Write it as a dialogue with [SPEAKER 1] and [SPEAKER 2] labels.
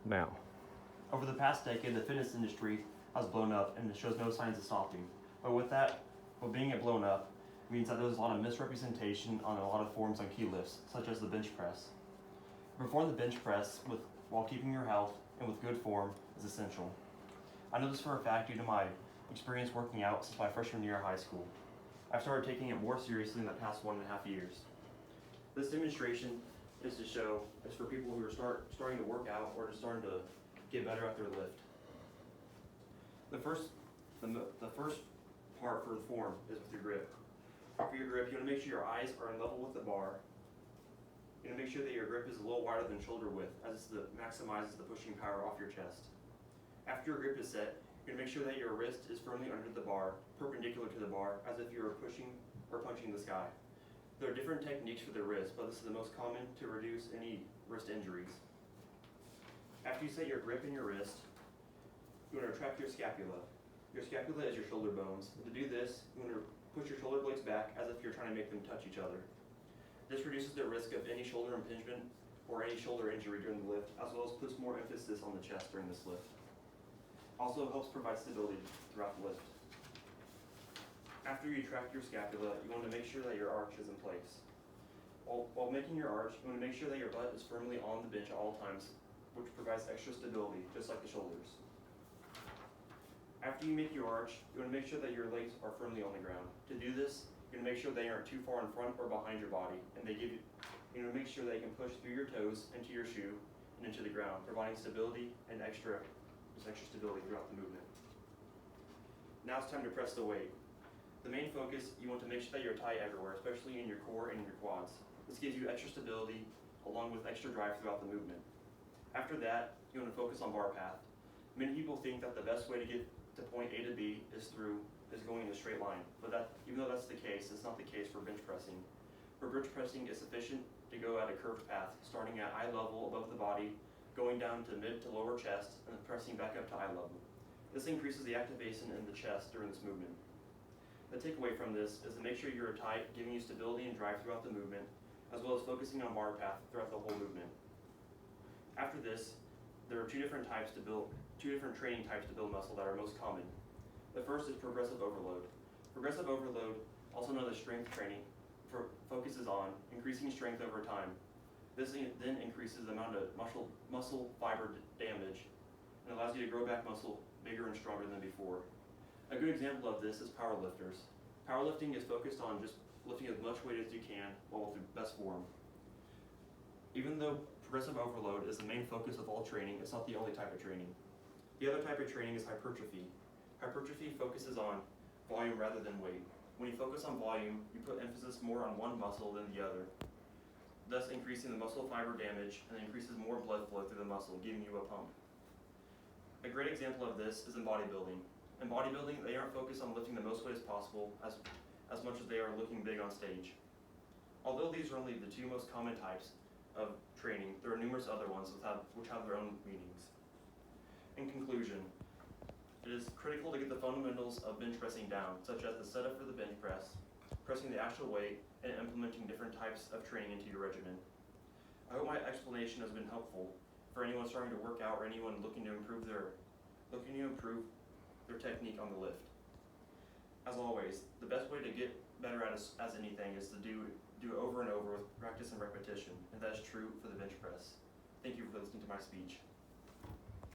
[SPEAKER 1] now.
[SPEAKER 2] Over the past decade, the fitness industry has blown up and it shows no signs of stopping. But with being it blown up, means that there's a lot of misrepresentation on a lot of forms on key lifts, such as the bench press. Perform the bench press while keeping your health and with good form is essential. I know this for a fact due to my experience working out since my freshman year of high school. I've started taking it more seriously in the past 1.5 years. This demonstration is for people who are starting to work out or just starting to get better at their lift. The first part for the form is with your grip. For your grip, you want to make sure your eyes are in level with the bar. You want to make sure that your grip is a little wider than shoulder width, as this maximizes the pushing power off your chest. After your grip is set, you're going to make sure that your wrist is firmly under the bar, perpendicular to the bar, as if you were pushing or punching the sky. There are different techniques for the wrist, but this is the most common to reduce any wrist injuries. After you set your grip in your wrist, you want to retract your scapula. Your scapula is your shoulder bones. To do this, you want to push your shoulder blades back as if you're trying to make them touch each other. This reduces the risk of any shoulder impingement or any shoulder injury during the lift, as well as puts more emphasis on the chest during this lift. Also helps provide stability throughout the lift. After you retract your scapula, you want to make sure that your arch is in place. While making your arch, you want to make sure that your butt is firmly on the bench at all times, which provides extra stability, just like the shoulders. After you make your arch, you want to make sure that your legs are firmly on the ground. To do this, you're going to make sure they aren't too far in front or behind your body, and you want to make sure they can push through your toes into your shoe and into the ground, providing stability and extra stability throughout the movement. Now it's time to press the weight. The main focus, you want to make sure that you're tight everywhere, especially in your core and in your quads. This gives you extra stability along with extra drive throughout the movement. After that, you want to focus on bar path. Many people think that the best way to get to point A to B is going in a straight line, but even though that's the case, it's not the case for bench pressing. For bench pressing, it's sufficient to go at a curved path, starting at eye level above the body, going down to mid to lower chest, and then pressing back up to eye level. This increases the activation in the chest during this movement. The takeaway from this is to make sure you're tight, giving you stability and drive throughout the movement, as well as focusing on bar path throughout the whole movement. After this, there are two different training types to build muscle that are most common. The first is progressive overload. Progressive overload, also known as strength training, focuses on increasing strength over time. This then increases the amount of muscle fiber damage and allows you to grow back muscle bigger and stronger than before. A good example of this is powerlifters. Powerlifting is focused on just lifting as much weight as you can while with the best form. Even though progressive overload is the main focus of all training, it's not the only type of training. The other type of training is hypertrophy. Hypertrophy focuses on volume rather than weight. When you focus on volume, you put emphasis more on one muscle than the other, thus increasing the muscle fiber damage and increases more blood flow through the muscle, giving you a pump. A great example of this is in bodybuilding. In bodybuilding, they aren't focused on lifting the most weight as possible as much as they are looking big on stage. Although these are only the two most common types of training, there are numerous other ones which have their own meanings. In conclusion, it is critical to get the fundamentals of bench pressing down, such as the setup for the bench press, pressing the actual weight, and implementing different types of training into your regimen. I hope my explanation has been helpful for anyone starting to work out or anyone looking to improve their technique on the lift. As always, the best way to get better at as anything is to do it over and over with practice and repetition, and that is true for the bench press. Thank you for listening to my speech.